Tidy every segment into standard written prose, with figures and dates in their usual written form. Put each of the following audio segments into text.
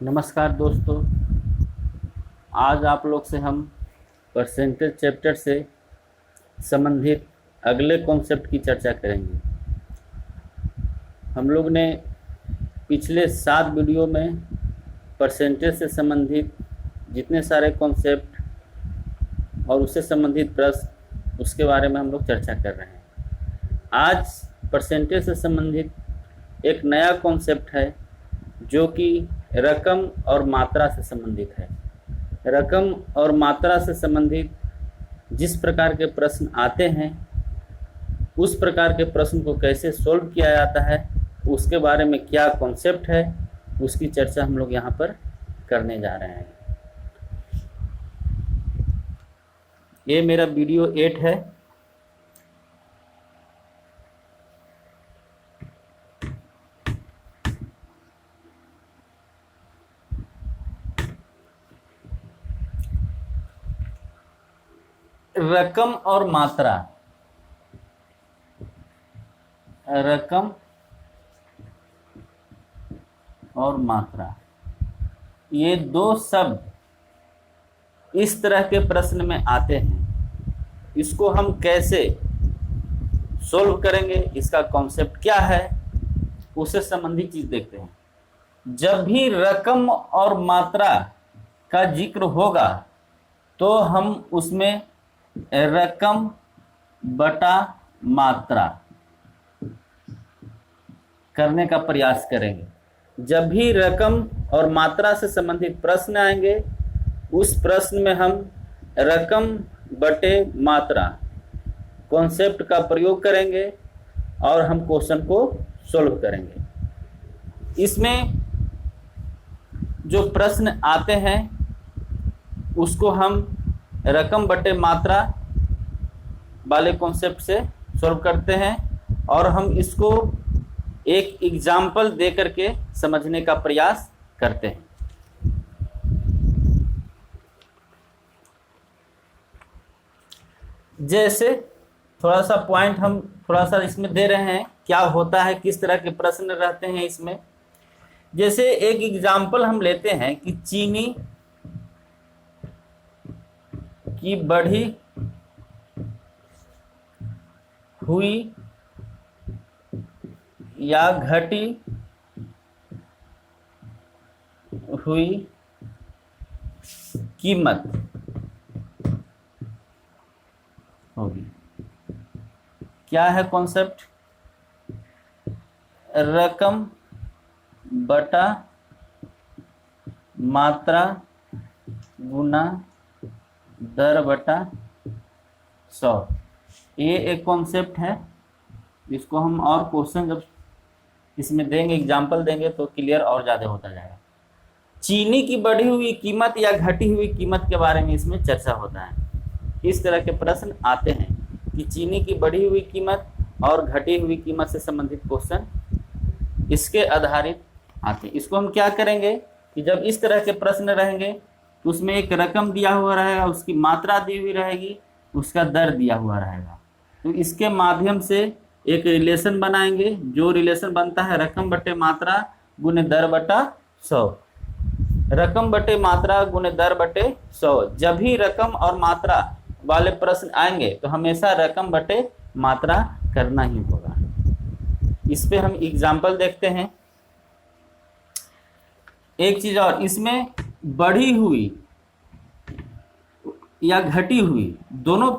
नमस्कार दोस्तों। आज आप लोग से हम परसेंटेज चैप्टर से संबंधित अगले कॉन्सेप्ट की चर्चा करेंगे। हम लोग ने पिछले 7 वीडियो में परसेंटेज से संबंधित जितने सारे कॉन्सेप्ट और उससे संबंधित प्रश्न उसके बारे में हम लोग चर्चा कर रहे हैं। आज परसेंटेज से संबंधित एक नया कॉन्सेप्ट है जो कि रकम और मात्रा से संबंधित है। रकम और मात्रा से संबंधित जिस प्रकार के प्रश्न आते हैं उस प्रकार के प्रश्न को कैसे सॉल्व किया जाता है, उसके बारे में क्या कॉन्सेप्ट है, उसकी चर्चा हम लोग यहाँ पर करने जा रहे हैं। ये मेरा वीडियो 8 है। रकम और मात्रा, रकम और मात्रा, ये दो शब्द इस तरह के प्रश्न में आते हैं। इसको हम कैसे सॉल्व करेंगे, इसका कॉन्सेप्ट क्या है, उससे संबंधित चीज देखते हैं। जब भी रकम और मात्रा का जिक्र होगा तो हम उसमें रकम बटा मात्रा करने का प्रयास करेंगे। जब भी रकम और मात्रा से संबंधित प्रश्न आएंगे उस प्रश्न में हम रकम बटे मात्रा कॉन्सेप्ट का प्रयोग करेंगे और हम क्वेश्चन को सॉल्व करेंगे। इसमें जो प्रश्न आते हैं उसको हम रकम बटे मात्रा वाले कॉन्सेप्ट से सॉल्व करते हैं और हम इसको एक एग्जाम्पल दे करके समझने का प्रयास करते हैं। जैसे थोड़ा सा पॉइंट हम थोड़ा सा इसमें दे रहे हैं, क्या होता है, किस तरह के प्रश्न रहते हैं इसमें। जैसे एक एग्जाम्पल हम लेते हैं कि चीनी की बढ़ी हुई या घटी हुई कीमत होगी। क्या है कॉन्सेप्ट? रकम बटा मात्रा गुना दर बटा 100। ये एक कॉन्सेप्ट है। इसको हम और क्वेश्चन जब इसमें देंगे, एग्जाम्पल देंगे तो क्लियर और ज़्यादा होता जाएगा। चीनी की बढ़ी हुई कीमत या घटी हुई कीमत के बारे में इसमें चर्चा होता है। इस तरह के प्रश्न आते हैं कि चीनी की बढ़ी हुई कीमत और घटी हुई कीमत से संबंधित क्वेश्चन इसके आधारित आते हैं। इसको हम क्या करेंगे कि जब इस तरह के प्रश्न रहेंगे तो उसमें एक रकम दिया हुआ रहेगा, उसकी मात्रा दी हुई रहेगी, उसका दर दिया हुआ रहेगा। तो इसके माध्यम से एक रिलेशन बनाएंगे। जो रिलेशन बनता है रकम बटे मात्रा गुने दर बटा 100। रकम बटे मात्रा गुने दर बटे 100। जब भी रकम और मात्रा वाले प्रश्न आएंगे तो हमेशा रकम बटे मात्रा करना ही होगा। इस पे हम एग्जाम्पल देखते हैं। एक चीज और, इसमें बढ़ी हुई या घटी हुई दोनों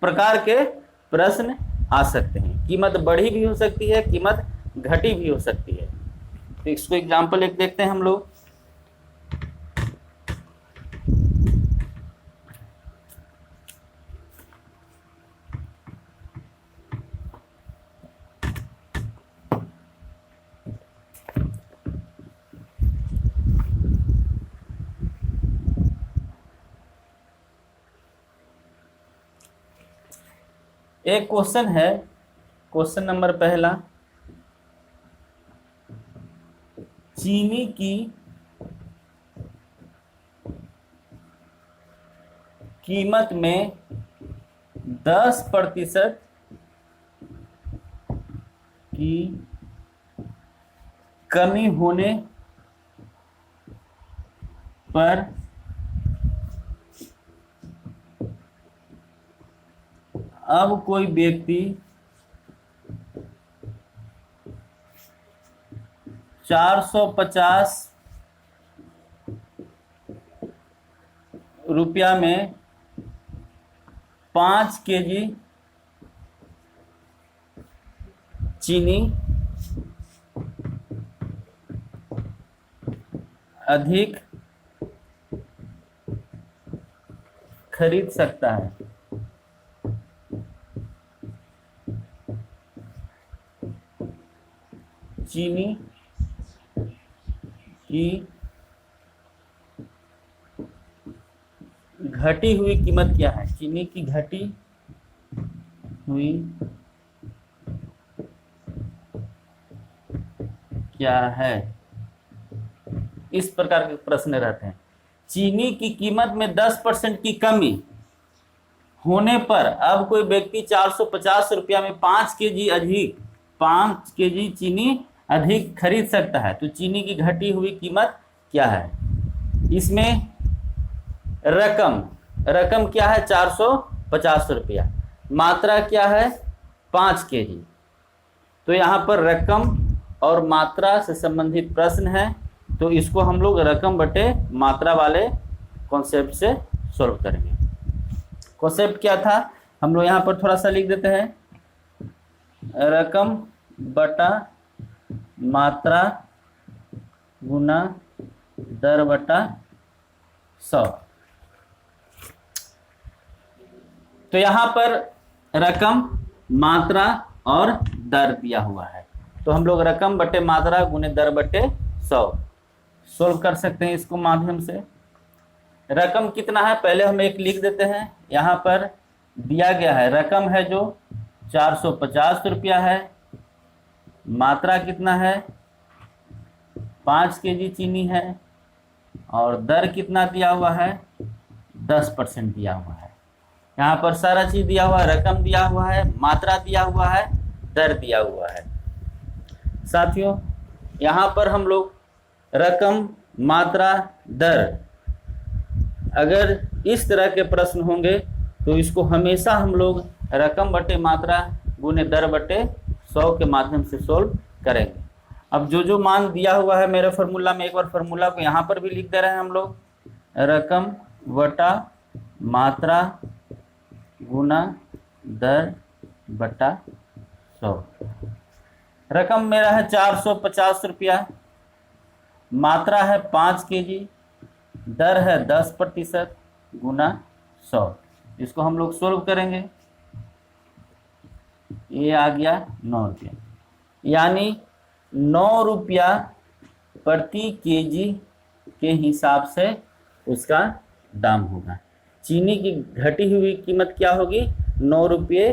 प्रकार के प्रश्न आ सकते हैं। कीमत बढ़ी भी हो सकती है, कीमत घटी भी हो सकती है। तो इसको एग्जाम्पल एक देखते हैं हम लोग। एक क्वेश्चन है, क्वेश्चन नंबर पहला, चीनी की कीमत में 10% की कमी होने पर अब कोई व्यक्ति 450 रुपया में 5 केजी चीनी अधिक खरीद सकता है। चीनी की घटी हुई कीमत क्या है? चीनी की घटी हुई क्या है? इस प्रकार के प्रश्न रहते हैं। चीनी की कीमत में 10% की कमी होने पर अब कोई व्यक्ति 450 रुपया में 5 केजी चीनी अधिक खरीद सकता है। तो चीनी की घटी हुई कीमत क्या है? इसमें रकम क्या है? 450 रुपया। मात्रा क्या है? 5 केजी। तो यहाँ पर रकम और मात्रा से संबंधित प्रश्न है, तो इसको हम लोग रकम बटे मात्रा वाले कॉन्सेप्ट से सॉल्व करेंगे। कॉन्सेप्ट क्या था? हम लोग यहाँ पर थोड़ा सा लिख देते हैं, रकम बटा मात्रा गुना दर बटा 100। तो यहाँ पर रकम, मात्रा और दर दिया हुआ है, तो हम लोग रकम बटे मात्रा गुने दर बटे 100 सोल्व कर सकते हैं इसको माध्यम से। रकम कितना है पहले हम एक लिख देते हैं। यहाँ पर दिया गया है रकम है जो 450 रुपया है, मात्रा कितना है? 5 केजी चीनी है, और दर कितना दिया हुआ है? 10% दिया हुआ है। यहाँ पर सारा चीज दिया हुआ है, रकम दिया हुआ है, मात्रा दिया हुआ है, दर दिया हुआ है। साथियों यहाँ पर हम लोग रकम, मात्रा, दर, अगर इस तरह के प्रश्न होंगे तो इसको हमेशा हम लोग रकम बटे मात्रा गुने दर बटे 100 के माध्यम से सोल्व करेंगे। अब जो मान दिया हुआ है मेरे फार्मूला में, एक बार फार्मूला को यहाँ पर भी लिख दे रहे हैं हम लोग, रकम बटा मात्रा गुना दर बटा 100। रकम मेरा है 450 रुपया, मात्रा है 5 केजी, दर है 10% गुना 100। इसको हम लोग सोल्व करेंगे। ये आ गया 9 रुपया, यानी 9 रुपया प्रति केजी के हिसाब से उसका दाम होगा। चीनी की घटी हुई कीमत क्या होगी? 9 रुपये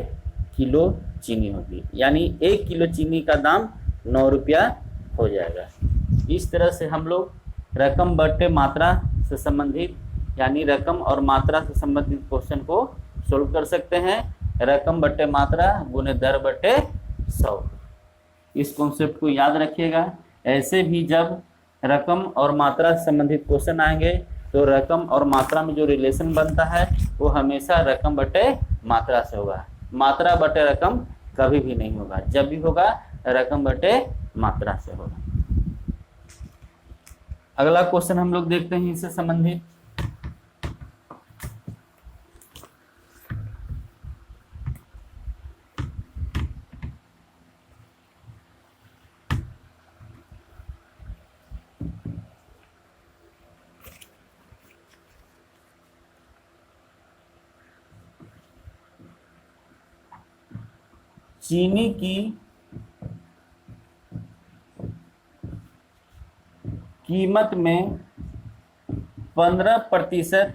किलो चीनी होगी, यानी 1 किलो चीनी का दाम 9 रुपया हो जाएगा। इस तरह से हम लोग रकम बटे मात्रा से संबंधित, यानी रकम और मात्रा से संबंधित क्वेश्चन को सोल्व कर सकते हैं। रकम बटे मात्रा गुने दर बटे 100, इस कॉन्सेप्ट को याद रखिएगा। ऐसे भी जब रकम और मात्रा से संबंधित क्वेश्चन आएंगे तो रकम और मात्रा में जो रिलेशन बनता है वो हमेशा रकम बटे मात्रा से होगा। मात्रा बटे रकम कभी भी नहीं होगा, जब भी होगा रकम बटे मात्रा से होगा। अगला क्वेश्चन हम लोग देखते हैं इससे संबंधित। चीनी की कीमत में 15%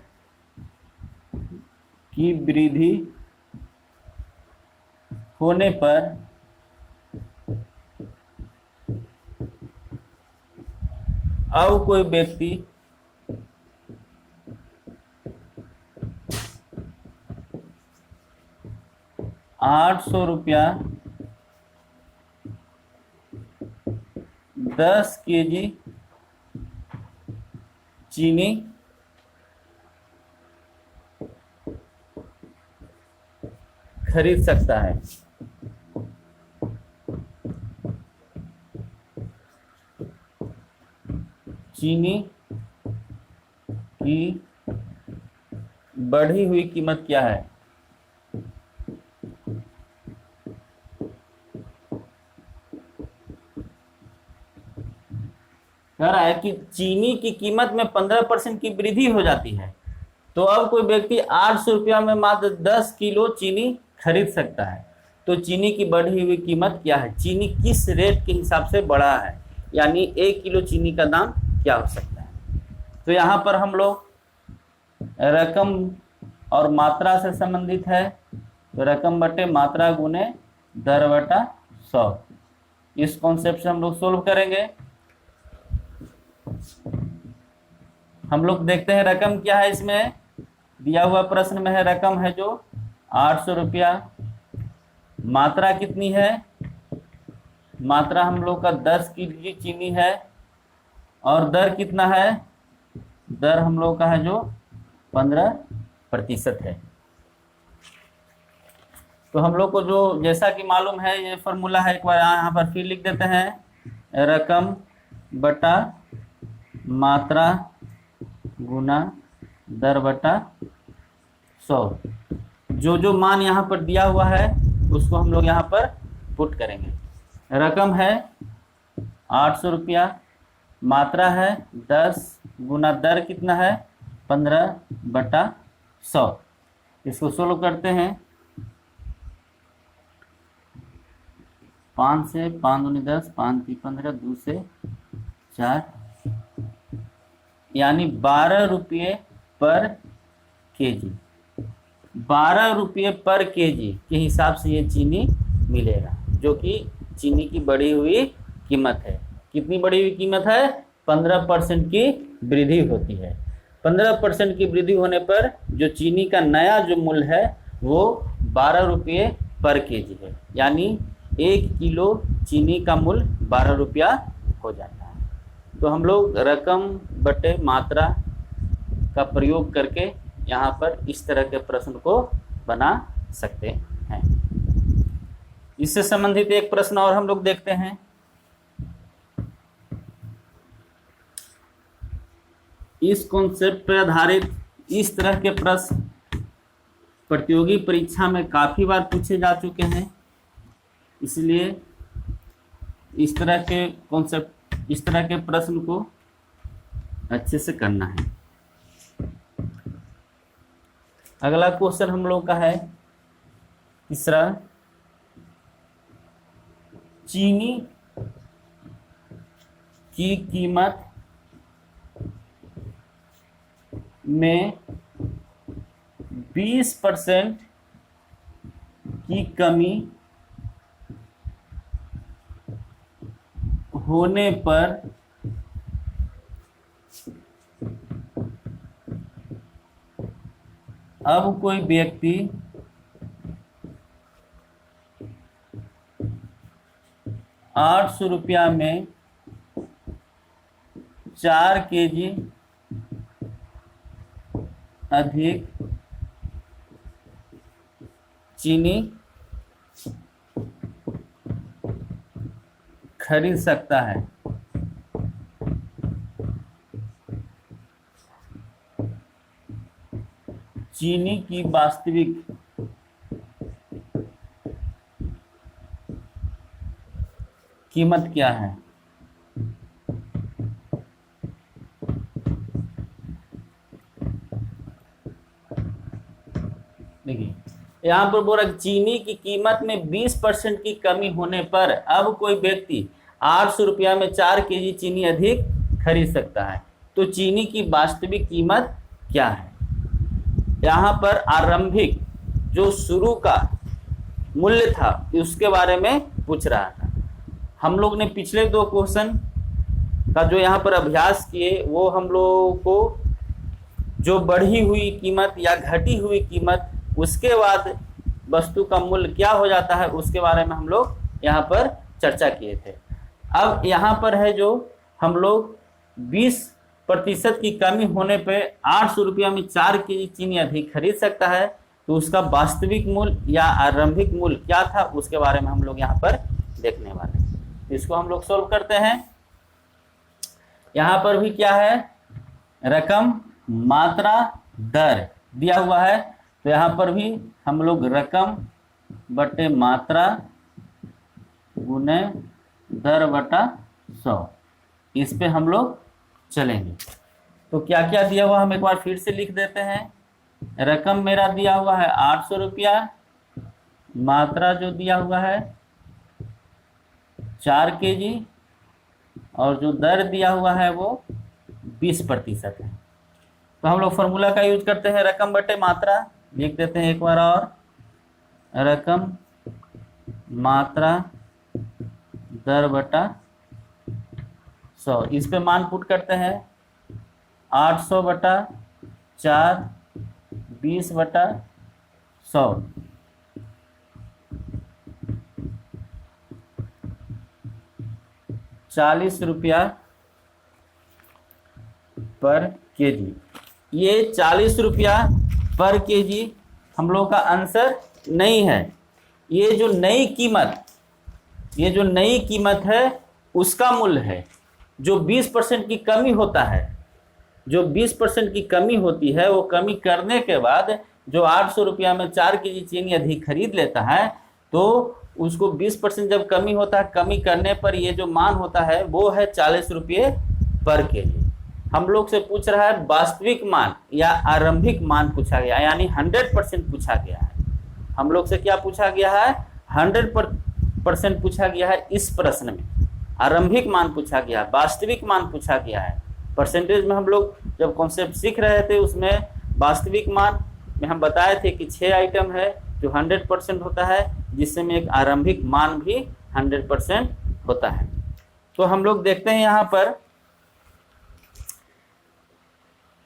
की वृद्धि होने पर अब कोई व्यक्ति ₹800 10 केजी चीनी खरीद सकता है। चीनी की बढ़ी हुई कीमत क्या है? कह रहा है कि चीनी की कीमत में 15% की वृद्धि हो जाती है, तो अब कोई व्यक्ति 800 रुपया में मात्र 10 किलो चीनी खरीद सकता है। तो चीनी की बढ़ी हुई कीमत क्या है? चीनी किस रेट के हिसाब से बढ़ा है, यानी 1 किलो चीनी का दाम क्या हो सकता है? तो यहाँ पर हम लोग रकम और मात्रा से संबंधित है, तो रकम बटे मात्रा गुने दर बटा 100, इस कॉन्सेप्ट से हम लोग सोल्व करेंगे। हम लोग देखते हैं रकम क्या है। इसमें दिया हुआ प्रश्न में है रकम है जो 800 रुपया, मात्रा कितनी है? मात्रा हम लोग का 10 किलो चीनी है, और दर कितना है? दर हम लोग का है जो 15% है। तो हम लोग को जो जैसा कि मालूम है ये फॉर्मूला है, एक बार यहाँ पर फिर लिख देते हैं, रकम बटा मात्रा गुना दर बटा 100। जो जो मान यहाँ पर दिया हुआ है उसको हम लोग यहाँ पर पुट करेंगे। रकम है 800 रुपया, मात्रा है 10 गुना दर कितना है? 15/100। इसको सोल्व करते हैं। 5 से 5 दूनी 10, 5 की 15, 2 से 4, यानी 12 रुपये पर केजी। 12 रुपये पर केजी के हिसाब से ये चीनी मिलेगा, जो कि चीनी की बढ़ी हुई कीमत है। कितनी बढ़ी हुई कीमत है? 15% की वृद्धि होती है। 15% की वृद्धि होने पर जो चीनी का नया जो मूल्य है वो 12 रुपये पर केजी है, यानी 1 किलो चीनी का मूल्य 12 रुपया हो जाता है। तो हम लोग रकम बटे मात्रा का प्रयोग करके यहाँ पर इस तरह के प्रश्न को बना सकते हैं। इससे संबंधित एक प्रश्न और हम लोग देखते हैं। इस कॉन्सेप्ट पर आधारित इस तरह के प्रश्न प्रतियोगी परीक्षा में काफ़ी बार पूछे जा चुके हैं, इसलिए इस तरह के कॉन्सेप्ट, इस तरह के प्रश्न को अच्छे से करना है। अगला क्वेश्चन हम लोग का है तीसरा, चीनी की कीमत में 20% की कमी होने पर अब कोई व्यक्ति 800 रुपया में 4 केजी अधिक चीनी खरीद सकता है। चीनी की वास्तविक कीमत क्या है? देखिए यहाँ पर बोल रहा चीनी की कीमत में 20% की कमी होने पर अब कोई व्यक्ति 800 रुपया में 4 केजी चीनी अधिक खरीद सकता है। तो चीनी की वास्तविक कीमत क्या है? यहाँ पर आरंभिक जो शुरू का मूल्य था उसके बारे में पूछ रहा था। हम लोग ने पिछले 2 क्वेश्चन का जो यहाँ पर अभ्यास किए वो हम लोगों को जो बढ़ी हुई कीमत या घटी हुई कीमत उसके बाद वस्तु का मूल्य क्या हो जाता है उसके बारे में हम लोग यहाँ पर चर्चा किए थे। अब यहाँ पर है जो हम लोग 20% की कमी होने पे 800 रुपया में 4 केजी चीनी अधिक खरीद सकता है। तो उसका वास्तविक मूल्य या आरंभिक मूल्य क्या था उसके बारे में हम लोग यहाँ पर देखने वाले हैं। इसको हम लोग सोल्व करते हैं। यहाँ पर भी क्या है, रकम, मात्रा, दर दिया हुआ है, तो यहाँ पर भी हम लोग रकम बटे मात्रा गुने दर बटा 100 इस पे हम लोग चलेंगे। तो क्या क्या दिया हुआ हम एक बार फिर से लिख देते हैं। रकम मेरा दिया हुआ है 800 रुपया, मात्रा जो दिया हुआ है 4 kg, और जो दर दिया हुआ है वो 20% है। तो हम लोग फॉर्मूला का यूज करते हैं, रकम बटे मात्रा लिख देते हैं एक बार और, रकम मात्रा दर बटा 100 इस पे मान पुट करते हैं। 800 बटा 4 20 बटा 100 40 रुपया पर केजी। ये 40 रुपया पर केजी हम लोग का आंसर नहीं है। ये जो नई कीमत है उसका मूल्य है। जो 20% की कमी होता है, जो 20% की कमी होती है, वो कमी करने के बाद जो 800 रुपया में 4 kg चीनी अधिक खरीद लेता है, तो उसको 20% जब कमी होता है, कमी करने पर ये जो मान होता है वो है 40 रुपये पर केजी। हम लोग से पूछ रहा है वास्तविक मान या आरंभिक मान पूछा गया, यानी 100% पूछा गया है। हम लोग से क्या पूछा गया है, 100% पूछा गया है इस प्रश्न में। आरंभिक मान पूछा गया है, वास्तविक मान पूछा गया है। परसेंटेज में हम लोग जब कॉन्सेप्ट सीख रहे थे उसमें वास्तविक मान में हम बताए थे कि 6 आइटम है जो 100% होता है, जिससे में एक आरंभिक मान भी 100% होता है। तो हम लोग देखते हैं यहाँ पर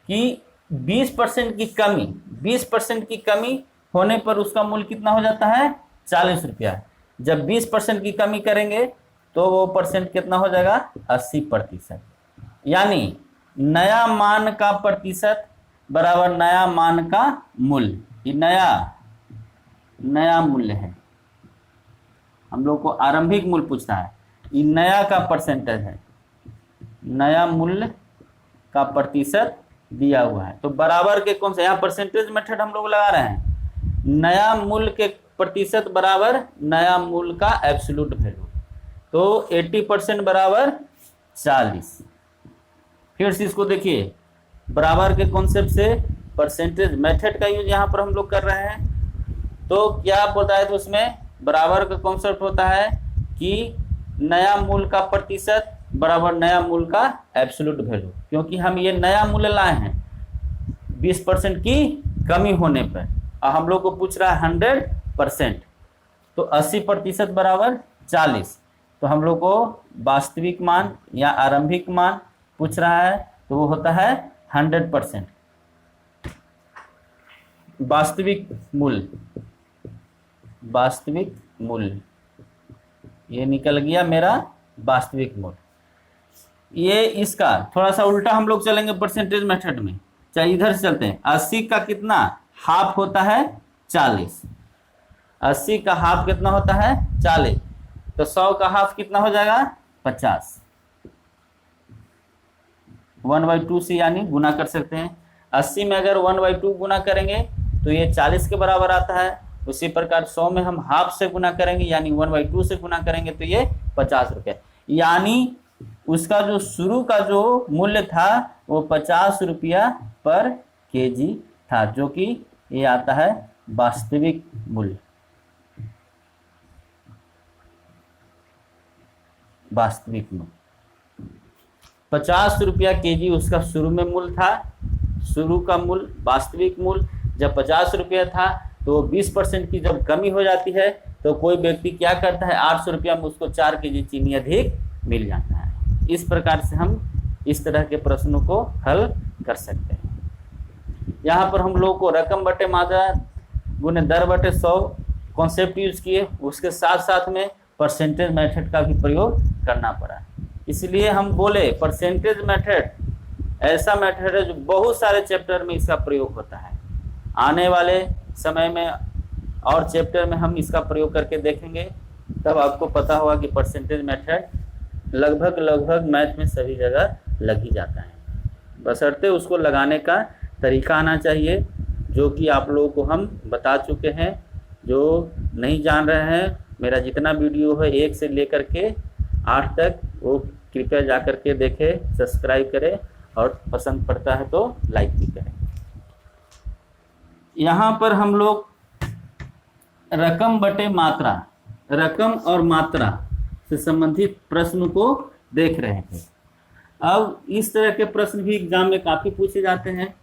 कि 20% की कमी होने पर उसका मूल्य कितना हो जाता है, 40 रुपया। जब 20% की कमी करेंगे तो वो परसेंट कितना हो जाएगा, 80%। यानी नया मान का प्रतिशत बराबर नया मान का मूल्य। ये नया मूल्य है। हम लोग को आरंभिक मूल्य पूछता है, ये नया का परसेंटेज है, नया मूल्य का प्रतिशत दिया हुआ है। तो बराबर के कौन सा, यहाँ परसेंटेज मेथड हम लोग लगा रहे हैं। नया मूल्य के प्रतिशत बराबर नया मूल्य का एब्सोल्यूट वैल्यू। तो 80% बराबर 40। फिर से इसको देखिए, बराबर के कॉन्सेप्ट से परसेंटेज मेथड का यूज यहाँ पर हम लोग कर रहे हैं। तो क्या होता है, तो उसमें बराबर का कॉन्सेप्ट होता है कि नया मूल्य का प्रतिशत बराबर नया मूल्य का एब्सोल्यूट वैल्यू। क्योंकि हम ये नया मूल्य लाए हैं 20% की कमी होने पर, और हम लोग को पूछ रहा है 100%, तो 80% बराबर 40। तो हम लोग को वास्तविक मान या आरंभिक मान पूछ रहा है, तो वो होता है 100%। वास्तविक मूल्य ये निकल गया मेरा वास्तविक मूल्य। ये इसका थोड़ा सा उल्टा हम लोग चलेंगे परसेंटेज मेथड में। चाहे इधर से चलते हैं। 80 का कितना हाफ होता है, 40। 80 का हाफ कितना होता है, 40। तो 100 का हाफ कितना हो जाएगा, 50। 1/2 से यानी गुना कर सकते हैं। 80 में अगर 1/2 गुना करेंगे तो ये 40 के बराबर आता है। उसी प्रकार 100 में हम हाफ से गुना करेंगे, यानी 1/2 से गुना करेंगे तो ये 50 रुपये। यानी उसका जो शुरू का जो मूल्य था वो 50 रुपया पर केजी था, जो कि ये आता है वास्तविक मूल्य। 50 रुपया केजी उसका शुरू में मूल्य था। शुरू का मूल्य, वास्तविक मूल्य जब 50 रुपया था, तो 20% की जब कमी हो जाती है तो कोई व्यक्ति क्या करता है, 800 रुपया में उसको 4 केजी चीनी अधिक मिल जाता है। इस प्रकार से हम इस तरह के प्रश्नों को हल कर सकते हैं। यहाँ पर हम लोग को रकम बटे मात्रा गुने दर बटे 100 कॉन्सेप्ट यूज किए, उसके साथ साथ में परसेंटेज मेथड का भी प्रयोग करना पड़ा। इसलिए हम बोले परसेंटेज मेथड ऐसा मेथड है जो बहुत सारे चैप्टर में इसका प्रयोग होता है। आने वाले समय में और चैप्टर में हम इसका प्रयोग करके देखेंगे, तब आपको पता होगा कि परसेंटेज मेथड लगभग मैथ में सभी जगह लग ही जाता है, बशर्ते उसको लगाने का तरीका आना चाहिए, जो कि आप लोगों को हम बता चुके हैं। जो नहीं जान रहे हैं, मेरा जितना वीडियो है 1 से लेकर के 8 तक, वो कृपया जा कर के देखें, सब्सक्राइब करें और पसंद पड़ता है तो लाइक भी करें। यहाँ पर हम लोग रकम बटे मात्रा, रकम और मात्रा से संबंधित प्रश्न को देख रहे थे। अब इस तरह के प्रश्न भी एग्जाम में काफ़ी पूछे जाते हैं।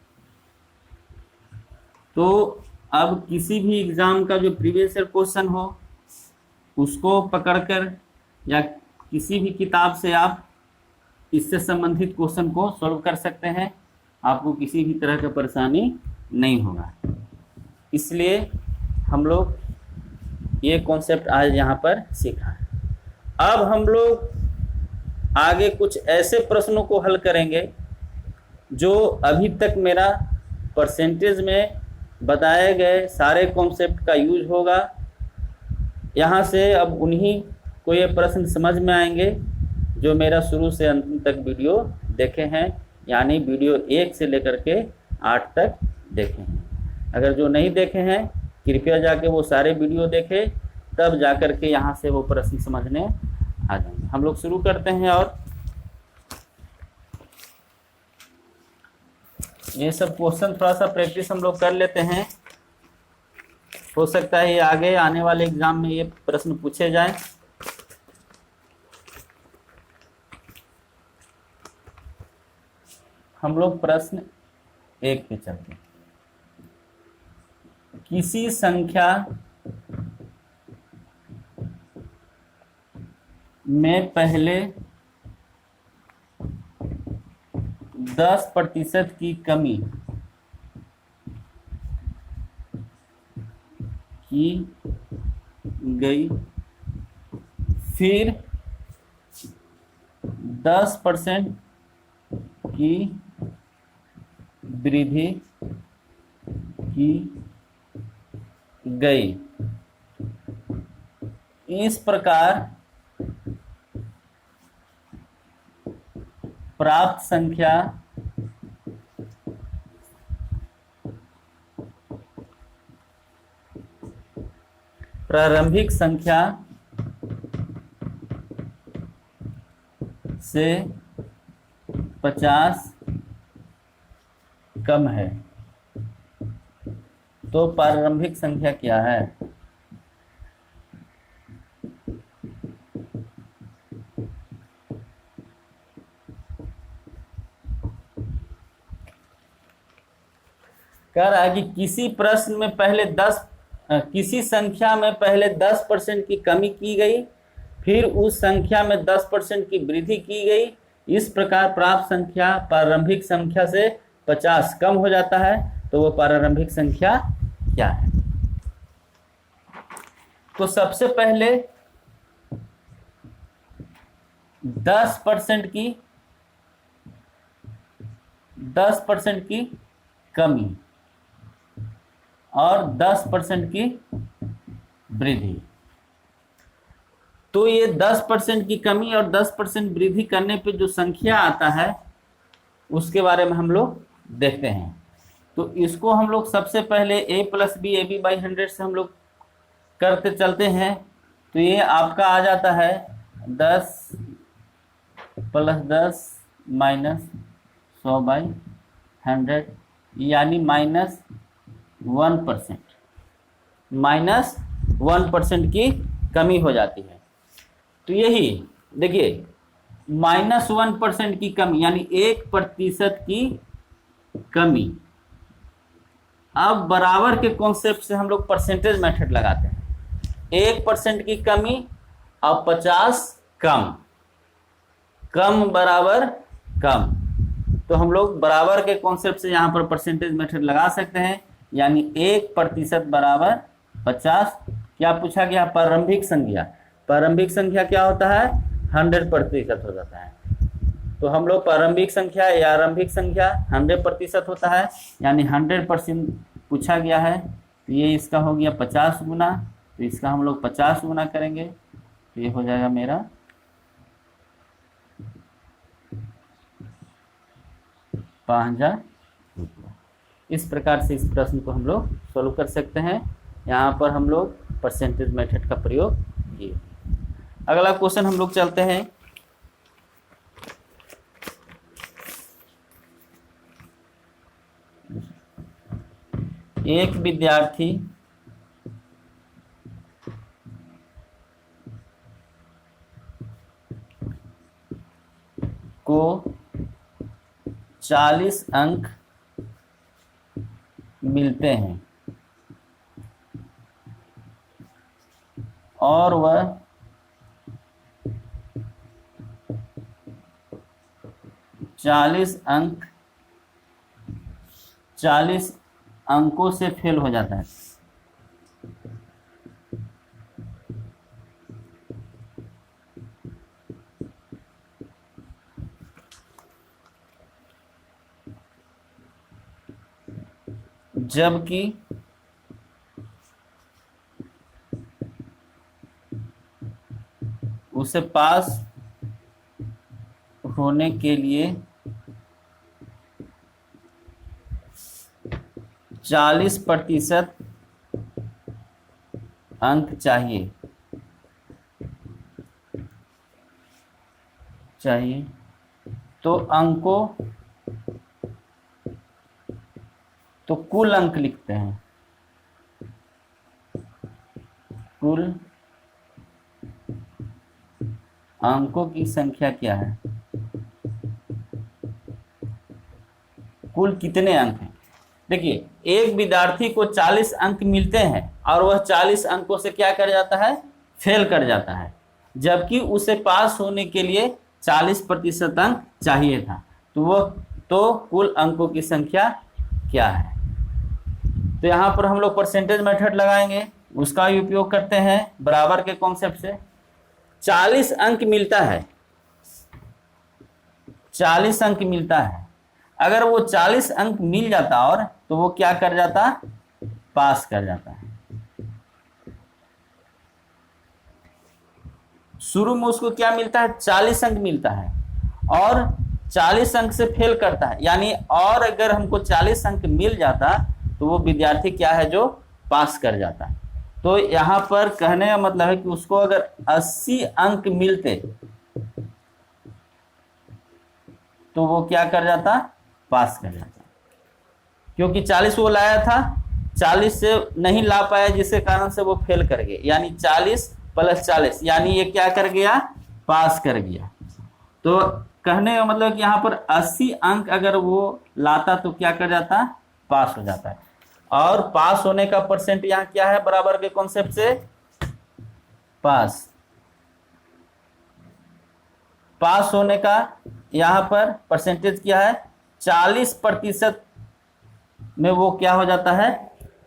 तो अब किसी भी एग्जाम का जो प्रीवियस ईयर क्वेश्चन हो उसको पकड़कर या किसी भी किताब से आप इससे संबंधित क्वेश्चन को सॉल्व कर सकते हैं, आपको किसी भी तरह का परेशानी नहीं होगा। इसलिए हम लोग ये कॉन्सेप्ट आज यहाँ पर सीखा है। अब हम लोग आगे कुछ ऐसे प्रश्नों को हल करेंगे जो अभी तक मेरा परसेंटेज में बताए गए सारे कॉन्सेप्ट का यूज होगा। यहाँ से अब उन्हीं को ये प्रश्न समझ में आएंगे जो मेरा शुरू से अंत तक वीडियो देखे हैं, यानी वीडियो 1 से लेकर के 8 तक देखे हैं। अगर जो नहीं देखे हैं कृपया जाके वो सारे वीडियो देखें, तब जाकर के यहाँ से वो प्रश्न समझने आ जाएंगे। हम लोग शुरू करते हैं और ये सब क्वेश्चन थोड़ा सा प्रैक्टिस हम लोग कर लेते हैं। हो सकता है ये आगे आने वाले एग्जाम में ये प्रश्न पूछे जाए। हम लोग प्रश्न 1 पे चलते हैं। किसी संख्या में पहले 10% की कमी की गई, फिर 10% की वृद्धि की गई। इस प्रकार प्राप्त संख्या प्रारंभिक संख्या से 50 कम है, तो प्रारंभिक संख्या क्या है? कह रहा है कि किसी प्रश्न में पहले किसी संख्या में पहले 10% की कमी की गई, फिर उस संख्या में 10% की वृद्धि की गई। इस प्रकार प्राप्त संख्या प्रारंभिक संख्या से 50 कम हो जाता है, तो वो प्रारंभिक संख्या क्या है? तो सबसे पहले 10% की कमी और 10% की वृद्धि। तो ये 10% की कमी और 10% वृद्धि करने पे जो संख्या आता है उसके बारे में हम लोग देखते हैं। तो इसको हम लोग सबसे पहले a + b AB/100 से हम लोग करते चलते हैं। तो ये आपका आ जाता है 10 + 10 - 100/100, यानी -1% की कमी हो जाती है। तो यही देखिए, -1% की कमी यानी 1% की कमी। अब बराबर के कॉन्सेप्ट से हम लोग परसेंटेज मेथड लगाते हैं। 1% की कमी और 50 कम बराबर कम। तो हम लोग बराबर के कॉन्सेप्ट से यहाँ पर परसेंटेज मेथड लगा सकते हैं, यानी 1% बराबर 50। क्या पूछा गया? प्रारंभिक संख्या। प्रारंभिक संख्या क्या होता है? 100% हो जाता है। तो हम लोग प्रारंभिक संख्या या आरंभिक संख्या 100% होता है, यानी 100% पूछा गया है। तो ये इसका हो गया 50 गुना, तो इसका हम लोग 50 गुना करेंगे, तो ये हो जाएगा मेरा 5000 रुपया। इस प्रकार से इस प्रश्न को हम लोग सोल्व कर सकते हैं। यहाँ पर हम लोग परसेंटेज मेथड का प्रयोग किए। अगला क्वेश्चन हम लोग चलते हैं। एक विद्यार्थी को 40 अंक मिलते हैं और वह 40 अंकों से फेल हो जाता है। जबकि उसे पास होने के लिए 40% अंक चाहिए तो कुल अंक लिखते हैं। कुल अंकों की संख्या क्या है, कुल कितने अंक हैं। देखिए, एक विद्यार्थी को 40 अंक मिलते हैं और वह 40 अंकों से क्या कर जाता है, फेल कर जाता है, जबकि उसे पास होने के लिए 40% अंक चाहिए था। तो कुल अंकों की संख्या क्या है। तो यहाँ पर हम लोग परसेंटेज मेथड लगाएंगे, उसका भी उपयोग करते हैं बराबर के कॉन्सेप्ट से। 40 अंक मिलता है, 40 अंक मिलता है। अगर वो 40 अंक मिल जाता और तो वो क्या कर जाता, पास कर जाता है। शुरू में उसको क्या मिलता है, 40 अंक मिलता है और 40 अंक से फेल करता है, यानी और अगर हमको 40 अंक मिल जाता तो वो विद्यार्थी क्या है, जो पास कर जाता है। तो यहाँ पर कहने का मतलब है कि उसको अगर 80 अंक मिलते तो वो क्या कर जाता, पास कर जाता। क्योंकि 40 वो लाया था, 40 से नहीं ला पाया, जिसके कारण से वो फेल कर गए, यानी 40 + 40 यानी ये क्या कर गया, पास कर गया। तो कहने का मतलब कि यहाँ पर 80 अंक अगर वो लाता तो क्या कर जाता, पास हो जाता है। और पास होने का परसेंट यहाँ क्या है, बराबर के कॉन्सेप्ट से पास होने का यहाँ पर परसेंटेज क्या है, 40% में वो क्या हो जाता है,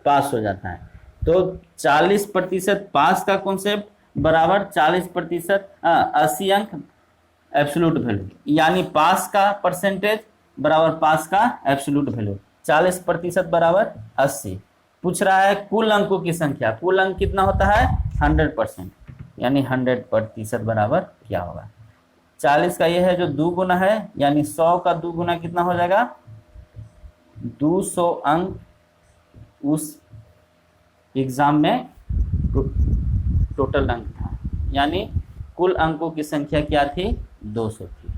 पास हो जाता है। तो 40% पास का कॉन्सेप्ट बराबर 40% 80 अंक एब्सोल्यूट वैल्यू, यानी पास का परसेंटेज बराबर पास का एब्सोल्यूट वैल्यू। 40% बराबर 80। पूछ रहा है कुल अंकों की संख्या, कुल अंक कितना होता है, 100%, यानी 100% बराबर क्या होगा, 40 का ये है जो 2 गुना है, यानी 100 का 2 गुना कितना हो जाएगा, 200 अंक उस एग्जाम में टोटल अंक था, यानी कुल अंकों की संख्या क्या थी, 200 थी।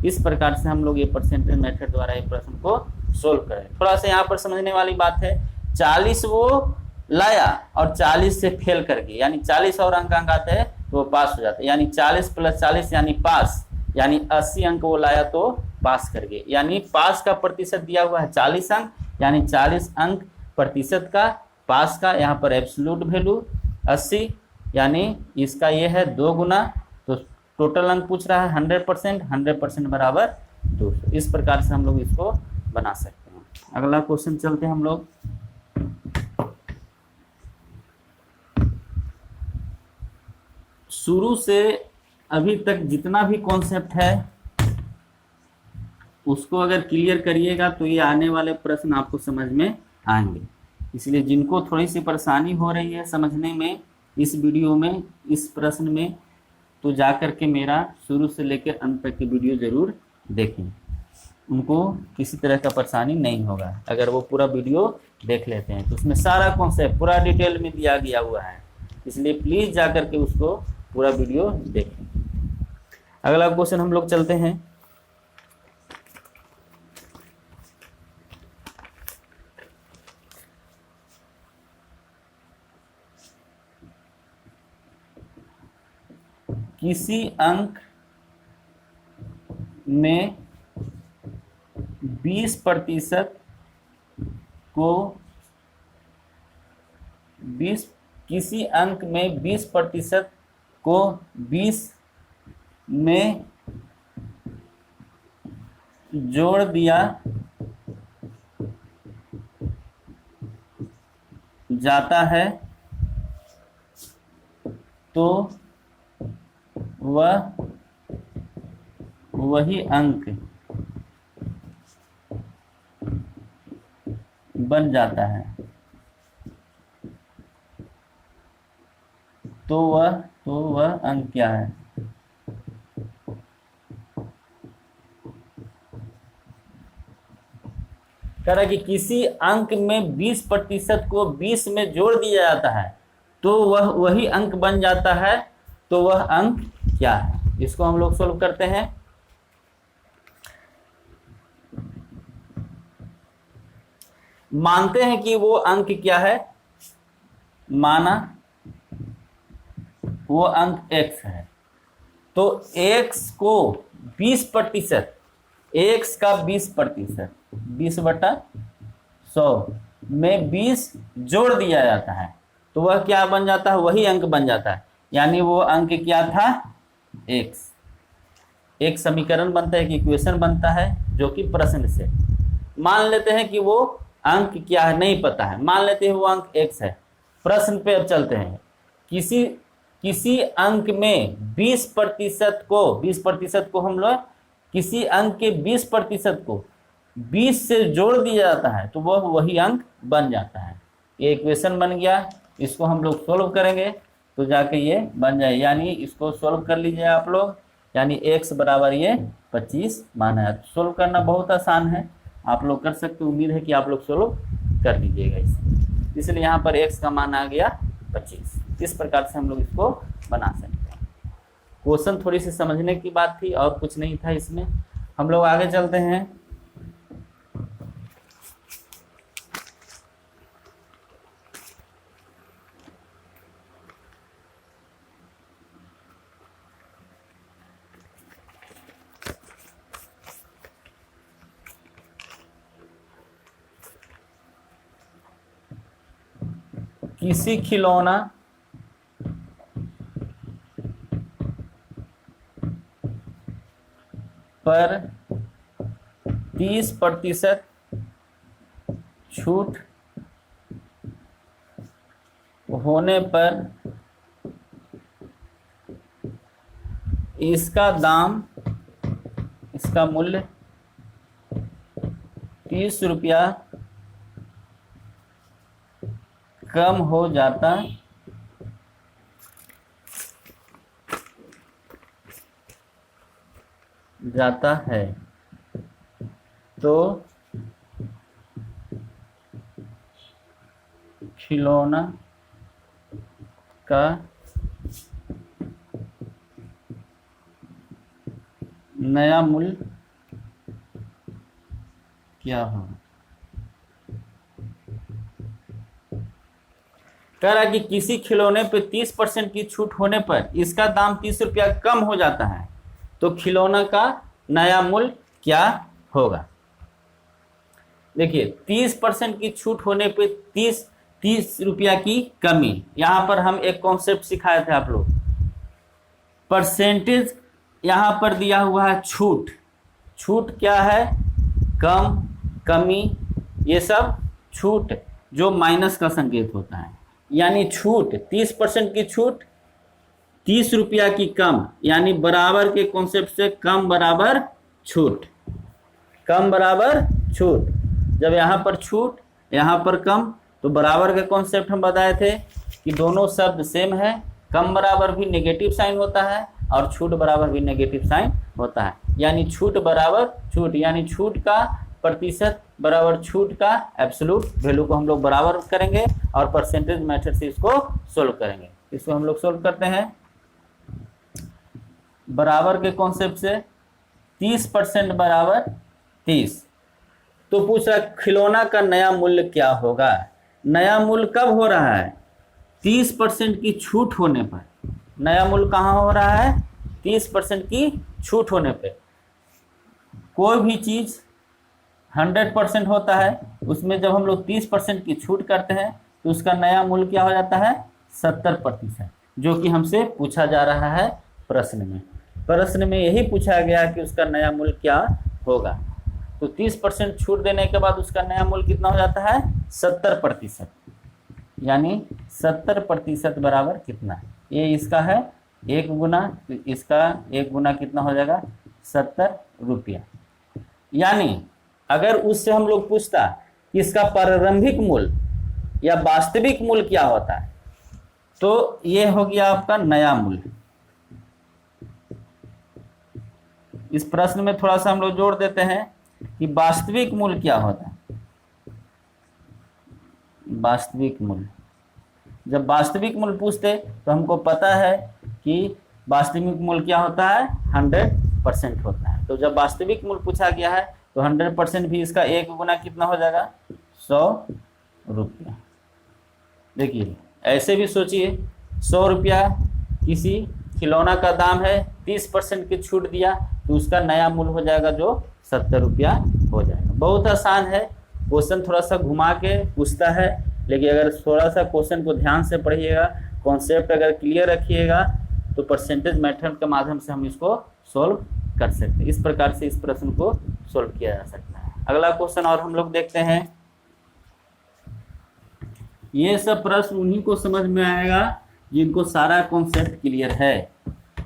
इस प्रकार से हम लोग ये परसेंटेज मेथड द्वारा ये प्रश्न को सोल्व करें। थोड़ा सा यहाँ पर समझने वाली बात है, 40 वो लाया और 40 से फेल कर गए, यानी 40 और अंक आते हैं तो वो पास हो जाते हैं, यानी 40 + 40 यानी पास, यानी 80 अंक वो लाया तो पास कर गए, यानी पास का प्रतिशत दिया हुआ है 40 अंक, यानी 40 अंक प्रतिशत का पास का, यहाँ पर एब्सोल्यूट वैल्यू 80, यानी इसका ये है 2 गुना, तो टोटल अंक पूछ रहा है 100%, 100% बराबर 200। इस प्रकार से हम लोग इसको बना सकते हैं। अगला क्वेश्चन चलते हैं हम लोग। शुरू से अभी तक जितना भी कॉन्सेप्ट है उसको अगर क्लियर करिएगा तो ये आने वाले प्रश्न आपको समझ में आएंगे। इसलिए जिनको थोड़ी सी परेशानी हो रही है समझने में इस वीडियो में, इस प्रश्न में, तो जा कर के मेरा शुरू से लेकर अंत तक की वीडियो ज़रूर देखें। उनको किसी तरह का परेशानी नहीं होगा अगर वो पूरा वीडियो देख लेते हैं, तो उसमें सारा कॉन्सेप्ट पूरा डिटेल में दिया गया हुआ है। इसलिए प्लीज़ जा कर के उसको पूरा वीडियो देखें। अगला क्वेश्चन हम लोग चलते हैं। किसी अंक में 20% को किसी अंक में 20% को 20 में जोड़ दिया जाता है तो वही अंक बन जाता है। तो वह अंक क्या है? कह रहा है कि किसी अंक में 20% को 20 में जोड़ दिया जाता है तो वही अंक बन जाता है। तो वह अंक क्या है? इसको हम लोग सोल्व करते हैं। मानते हैं कि वो अंक क्या है, माना वो अंक x है, तो x को 20%, x का 20%, 20/100 में 20 जोड़ दिया जाता है तो वह क्या बन जाता है? वही अंक बन जाता है। यानी वो अंक क्या था? x। एक समीकरण बनता है, एक इक्वेशन बनता है जो कि प्रश्न से। मान लेते हैं कि वो अंक क्या है नहीं पता है, मान लेते हैं वो अंक x है। प्रश्न पे अब चलते हैं। किसी अंक में 20% को हम लोग किसी अंक के 20% को 20 से जोड़ दिया जाता है तो वह वही अंक बन जाता है। ये इक्वेशन बन गया। इसको हम लोग सोल्व करेंगे तो जाके ये बन जाए। यानी इसको सोल्व कर लीजिए आप लोग। यानी x बराबर ये 25 माना है। सोल्व करना बहुत आसान है, आप लोग कर सकते। उम्मीद है कि आप लोग सोल्व कर लीजिएगा इसे। इसलिए यहाँ पर x का मान आ गया 25। इस प्रकार से हम लोग इसको बना सकते हैं। क्वेश्चन थोड़ी सी समझने की बात थी और कुछ नहीं था इसमें। हम लोग आगे चलते हैं। किसी खिलौना पर 30% छूट होने पर इसका मूल्य 30 रुपया कम हो जाता है तो खिलौना का नया मूल्य क्या होगा? कह रहा है कि किसी खिलौने पे 30% की छूट होने पर इसका दाम 30 रुपया कम हो जाता है तो खिलौना का नया मूल्य क्या होगा? देखिए 30% की छूट होने पे 30 रुपया की कमी। यहाँ पर हम एक कॉन्सेप्ट सिखाए थे आप लोग। परसेंटेज यहाँ पर दिया हुआ है छूट। छूट क्या है? कम, कमी, ये सब छूट जो माइनस का संकेत होता है। यानी छूट 30% की छूट, 30 रुपया की कम, यानी बराबर के कॉन्सेप्ट से कम बराबर छूट। कम बराबर छूट। जब यहाँ पर छूट यहाँ पर कम तो बराबर के कॉन्सेप्ट हम बताए थे कि दोनों शब्द सेम है, कम बराबर भी नेगेटिव साइन होता है और छूट बराबर भी नेगेटिव साइन होता है, यानी छूट बराबर छूट, यानी छूट का प्रतिशत बराबर छूट का एब्सोल्यूट वैल्यू को हम लोग बराबर करेंगे और परसेंटेज मेथड से इसको सोल्व करेंगे। इसको हम लोग सोल्व करते हैं बराबर के कॉन्सेप्ट से। 30% बराबर 30। तो पूछा खिलौना का नया मूल्य क्या होगा। नया मूल्य कब हो रहा है? 30% की छूट होने पर। नया मूल्य कहाँ हो रहा है? 30% की छूट होने पे। कोई भी चीज 100% होता है, उसमें जब हम लोग 30% की छूट करते हैं तो उसका नया मूल्य क्या हो जाता है? 70%, जो कि हमसे पूछा जा रहा है प्रश्न में। प्रश्न में यही पूछा गया कि उसका नया मूल्य क्या होगा। तो 30% छूट देने के बाद उसका नया मूल्य कितना हो जाता है? 70%, यानी 70% बराबर कितना? ये इसका है 1 गुना, तो इसका 1 गुना कितना हो जाएगा? 70 रुपया। यानी अगर उससे हम लोग पूछता कि इसका प्रारंभिक मूल्य या वास्तविक मूल्य क्या होता है, तो ये हो गया आपका नया मूल्य। इस प्रश्न में थोड़ा सा हम लोग जोड़ देते हैं कि वास्तविक मूल्य क्या होता है। वास्तविक मूल्य, जब वास्तविक मूल्य पूछते तो हमको पता है कि वास्तविक मूल्य क्या होता है? 100% होता है। तो जब वास्तविक मूल्य पूछा गया है तो 100% भी इसका 1 गुना कितना हो जाएगा? 100 रुपया। देखिए ऐसे भी सोचिए, 100 रुपया किसी खिलौना का दाम है, 30% की छूट दिया तो उसका नया मूल्य हो जाएगा जो 70 रुपया हो जाएगा। बहुत आसान है, क्वेश्चन थोड़ा सा घुमा के पूछता है, लेकिन अगर थोड़ा सा क्वेश्चन को ध्यान से पढ़िएगा, कॉन्सेप्ट अगर क्लियर रखिएगा तो परसेंटेज मेथड के माध्यम से हम इसको सोल्व कर सकते हैं। इस प्रकार से इस प्रश्न को सोल्व किया जा सकता है। अगला क्वेश्चन और हम लोग देखते हैं। ये सब प्रश्न उन्हीं को समझ में आएगा जिनको सारा कॉन्सेप्ट क्लियर है।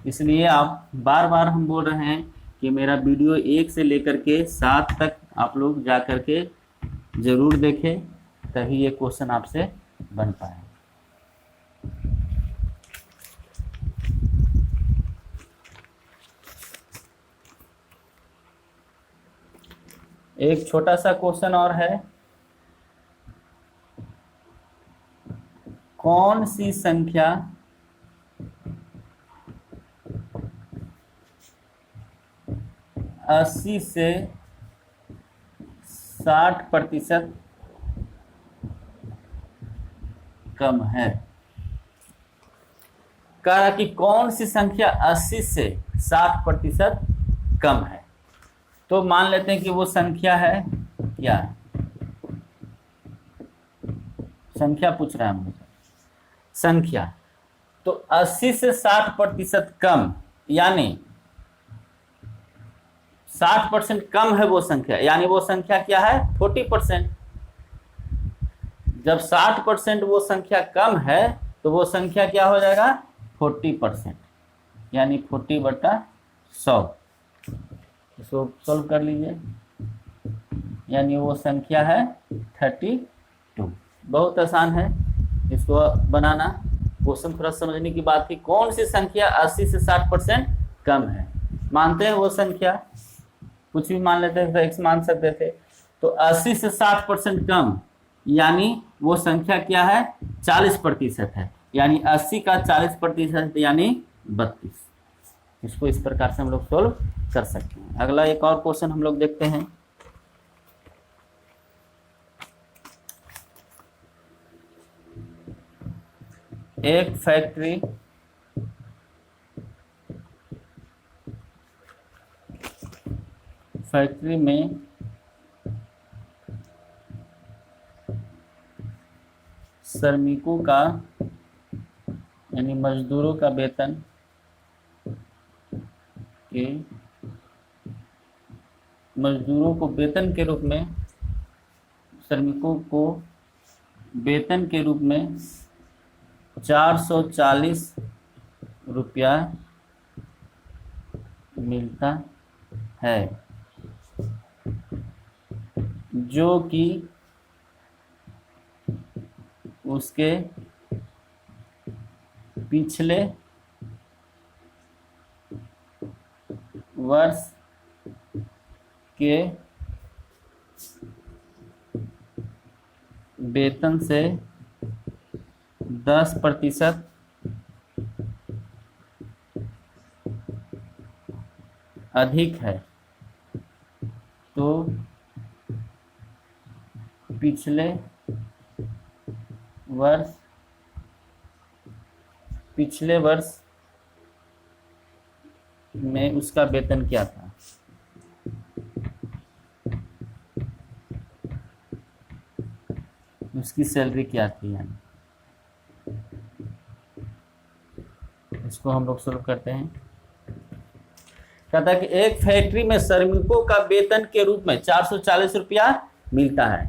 इसलिए आप बार बार हम बोल रहे हैं कि मेरा वीडियो 1 से लेकर के 7 तक आप लोग जा कर के जरूर देखें, तभी ये क्वेश्चन आपसे बन पाए। एक छोटा सा क्वेश्चन और है, कौन सी संख्या 80 से 60% कम है। कहा कि कौन सी संख्या 80 से 60% कम है। तो मान लेते हैं कि वो संख्या है क्या? संख्या पूछ रहा है मुझे, संख्या। तो 80 से 60% कम, यानी 60% कम है वो संख्या, यानी वो संख्या क्या है? 40%। जब 60% वो संख्या कम है तो वो संख्या क्या हो जाएगा? 40%, यानी 40/100। इसको सोल्व कर लीजिए, यानी वो संख्या है 32। बहुत आसान है इसको बनाना। क्वेश्चन थोड़ा समझने की बात थी, कौन सी संख्या 80 से 60% कम है। मानते हैं वो संख्या, कुछ भी मान लेते थे, x मान सकते थे। तो 80 से 60% कम, यानी वो संख्या क्या है? 40% है, यानी 80 का 40% यानी 32। इसको इस प्रकार से हम लोग सोल्व कर सकते हैं। अगला एक और क्वेश्चन हम लोग देखते हैं। एक फैक्ट्री में श्रमिकों का यानी मजदूरों का वेतन के मजदूरों को वेतन के रूप में, श्रमिकों को वेतन के रूप में 440 रुपया मिलता है, जो कि उसके पिछले वर्ष के वेतन से 10% अधिक है तो पिछले वर्ष में उसका वेतन क्या था। उसकी सैलरी क्या थी, यानी इसको हम लोग सोल्व करते हैं। कहता है कि एक फैक्ट्री में श्रमिकों का वेतन के रूप में 440 रुपया मिलता है।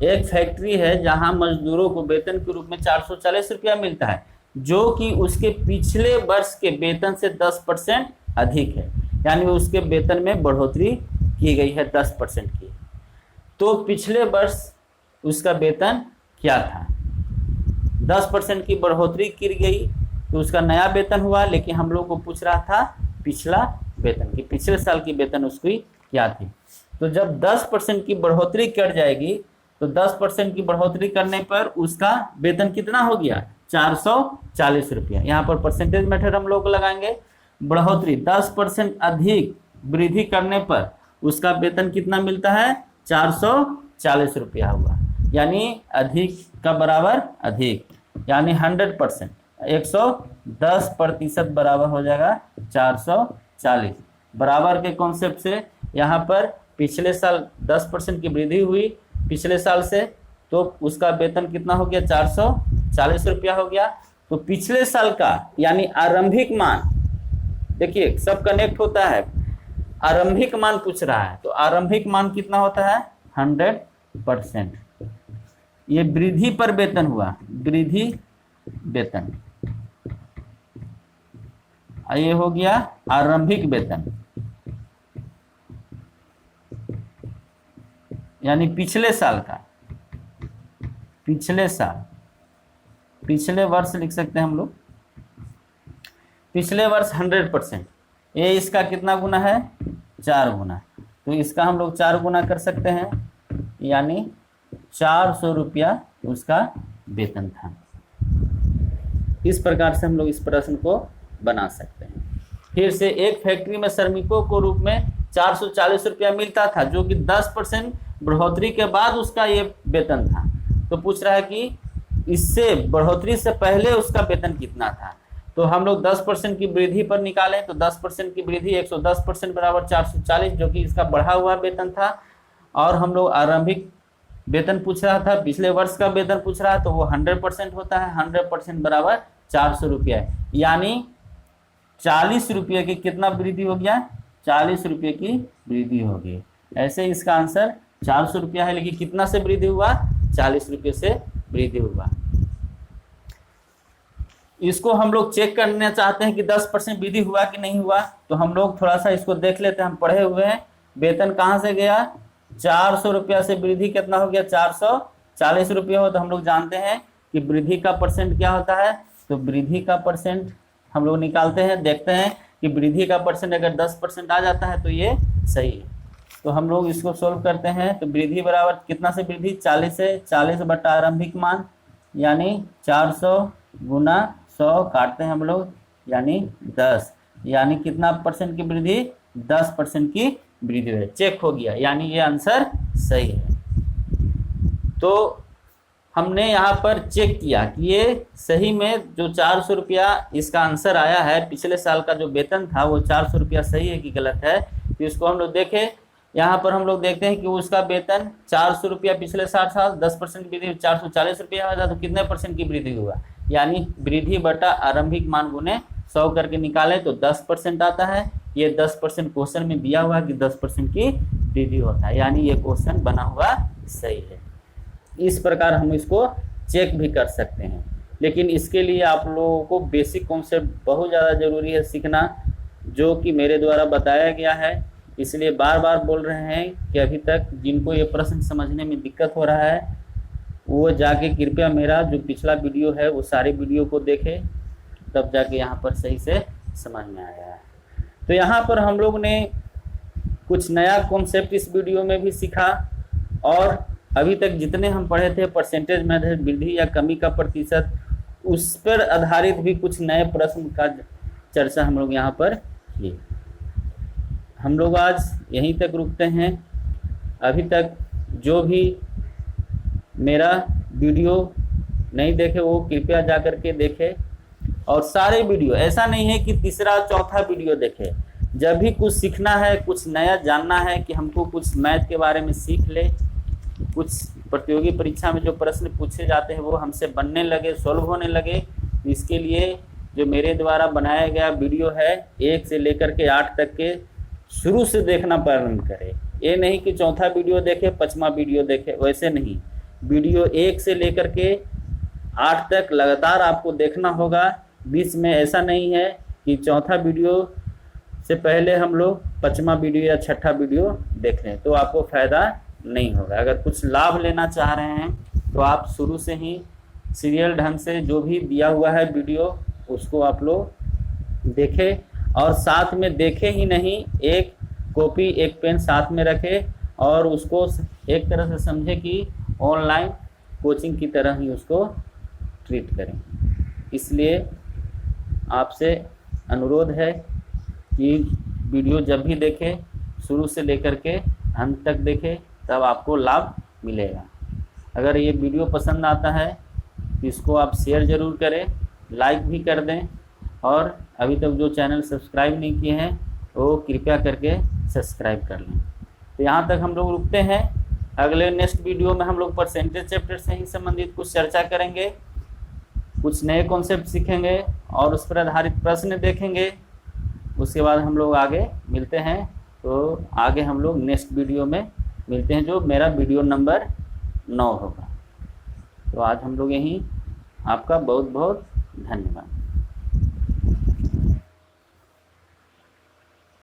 एक फैक्ट्री है जहां मजदूरों को वेतन के रूप में 440 रुपया मिलता है, जो कि उसके पिछले वर्ष के वेतन से 10% अधिक है, यानी उसके वेतन में बढ़ोतरी की गई है 10% की। तो पिछले वर्ष उसका वेतन क्या था, 10% की बढ़ोतरी की गई तो उसका नया वेतन हुआ, लेकिन हम लोग को पूछ रहा था पिछला वेतन की, पिछले साल की वेतन उसकी क्या थी। तो जब 10% की बढ़ोतरी कर जाएगी तो 10% की बढ़ोतरी करने पर उसका वेतन कितना हो गया, 440 रुपया। यहाँ पर परसेंटेज मेथड हम लोग लगाएंगे। बढ़ोतरी 10% अधिक वृद्धि करने पर उसका वेतन कितना मिलता है, 440 रुपया हुआ, यानी अधिक का बराबर अधिक, यानी 100%, 110% बराबर हो जाएगा 440। बराबर के कॉन्सेप्ट से यहाँ पर पिछले साल 10% की वृद्धि हुई पिछले साल से, तो उसका वेतन कितना हो गया, 440 रुपया हो गया। तो पिछले साल का यानी आरंभिक मान, देखिए सब कनेक्ट होता है, आरंभिक मान पूछ रहा है तो आरंभिक मान कितना होता है, 100%। ये वृद्धि पर वेतन हुआ, वृद्धि वेतन, ये हो गया आरंभिक वेतन, यानी पिछले साल का, पिछले साल, पिछले वर्ष लिख सकते हैं हम लोग, पिछले वर्ष 100%। ये इसका कितना गुना है, 4 गुना, तो इसका हम लोग 4 गुना कर सकते हैं, यानी 400 रुपया उसका वेतन था। इस प्रकार से हम लोग इस प्रश्न को बना सकते हैं। फिर से, एक फैक्ट्री में श्रमिकों को रूप में 440 रुपया मिलता था, जो कि 10% बढ़ोतरी के बाद उसका ये वेतन था। तो पूछ रहा है कि इससे बढ़ोतरी से पहले उसका वेतन कितना था। तो हम लोग 10% की वृद्धि पर निकालें तो 10% की वृद्धि 110% बराबर 440, जो कि इसका बढ़ा हुआ वेतन था। और हम लोग आरंभिक वेतन पूछ रहा था, पिछले वर्ष का वेतन पूछ रहा है, तो वो 100% होता है, 100% बराबर 400 रुपया है, यानी 40 रुपये की कितना वृद्धि हो गया, 40 रुपये की वृद्धि हो गई। ऐसे इसका आंसर 400 रुपया है, लेकिन कितना से वृद्धि हुआ, 40 रुपये से वृद्धि हुआ। इसको हम लोग चेक करना चाहते हैं कि 10% वृद्धि हुआ कि नहीं हुआ, तो हम लोग थोड़ा सा इसको देख लेते हैं। हम पढ़े हुए हैं, वेतन कहाँ से गया, 400 रुपया से वृद्धि कितना हो गया, 440 रुपये हो। तो हम लोग जानते हैं कि वृद्धि का परसेंट क्या होता है, तो वृद्धि का परसेंट हम लोग निकालते हैं, देखते हैं कि वृद्धि का परसेंट अगर 10% आ जाता है तो ये सही है। तो हम लोग इसको सोल्व करते हैं। तो वृद्धि बराबर कितना से वृद्धि, 40 से, 40 बटा आरंभिक मान, यानी 400 गुना 100 काटते हैं हम लोग, यानी 10, यानी कितना परसेंट की वृद्धि, 10% की वृद्धि है। चेक हो गया, यानी ये आंसर सही है। तो हमने यहाँ पर चेक किया कि ये सही में जो 400 रुपया इसका आंसर आया है, पिछले साल का जो वेतन था वो 400 रुपया सही है कि गलत है। तो इसको हम लोग देखें, यहाँ पर हम लोग देखते हैं कि उसका वेतन 400 रुपया पिछले 60 साल, 10% वृद्धि 440 रुपया हो जाता, तो कितने परसेंट की वृद्धि हुआ, यानी वृद्धि बटा आरंभिक मान गुने 100 करके निकाले तो 10% आता है। ये 10% क्वेश्चन में दिया हुआ है कि 10% की वृद्धि होता है, यानी ये क्वेश्चन बना हुआ सही है। इस प्रकार हम इसको चेक भी कर सकते हैं, लेकिन इसके लिए आप लोगों को बेसिक कॉन्सेप्ट बहुत ज़्यादा ज़रूरी है सीखना, जो कि मेरे द्वारा बताया गया है। इसलिए बार बार बोल रहे हैं कि अभी तक जिनको ये प्रश्न समझने में दिक्कत हो रहा है, वो जाके कृपया मेरा जो पिछला वीडियो है वो सारे वीडियो को देखे, तब जाके यहाँ पर सही से समझ में आया है। तो यहाँ पर हम लोग ने कुछ नया कॉन्सेप्ट इस वीडियो में भी सीखा, और अभी तक जितने हम पढ़े थे परसेंटेज मेथड, वृद्धि या कमी का प्रतिशत, उस पर आधारित भी कुछ नए प्रश्न का चर्चा हम लोग यहाँ पर किए। हम लोग आज यहीं तक रुकते हैं। अभी तक जो भी मेरा वीडियो नहीं देखे वो कृपया जा कर के देखे, और सारे वीडियो, ऐसा नहीं है कि तीसरा चौथा वीडियो देखे। जब भी कुछ सीखना है, कुछ नया जानना है कि हमको कुछ मैथ के बारे में सीख ले, कुछ प्रतियोगी परीक्षा में जो प्रश्न पूछे जाते हैं वो हमसे बनने लगे, सॉल्व होने लगे, इसके लिए जो मेरे द्वारा बनाया गया वीडियो है 1 से लेकर के 8 तक के शुरू से देखना प्रारंभ करें। ये नहीं कि चौथा वीडियो देखे 5वां वीडियो देखे, वैसे नहीं। वीडियो 1 से लेकर के 8 तक लगातार आपको देखना होगा। बीच में ऐसा नहीं है कि चौथा वीडियो से पहले हम लोग 5वां वीडियो या 6ठा वीडियो देख लें, तो आपको फ़ायदा नहीं होगा। अगर कुछ लाभ लेना चाह रहे हैं तो आप शुरू से ही सीरियल ढंग से जो भी दिया हुआ है वीडियो उसको आप लोग देखें, और साथ में देखें ही नहीं, एक कॉपी एक पेन साथ में रखें और उसको एक तरह से समझे कि ऑनलाइन कोचिंग की तरह ही उसको ट्रीट करें। इसलिए आपसे अनुरोध है कि वीडियो जब भी देखें शुरू से लेकर के अंत तक देखें, तब आपको लाभ मिलेगा। अगर ये वीडियो पसंद आता है तो इसको आप शेयर ज़रूर करें, लाइक भी कर दें, और अभी तक जो चैनल सब्सक्राइब नहीं किए हैं वो कृपया करके सब्सक्राइब कर लें। तो यहाँ तक हम लोग रुकते हैं। अगले नेक्स्ट वीडियो में हम लोग परसेंटेज चैप्टर से ही संबंधित कुछ चर्चा करेंगे, कुछ नए कॉन्सेप्ट सीखेंगे और उस पर आधारित प्रश्न देखेंगे। उसके बाद हम लोग आगे मिलते हैं। तो आगे हम लोग नेक्स्ट वीडियो में मिलते हैं, जो मेरा वीडियो नंबर 9 होगा। तो आज हम लोग यहीं, आपका बहुत बहुत धन्यवाद।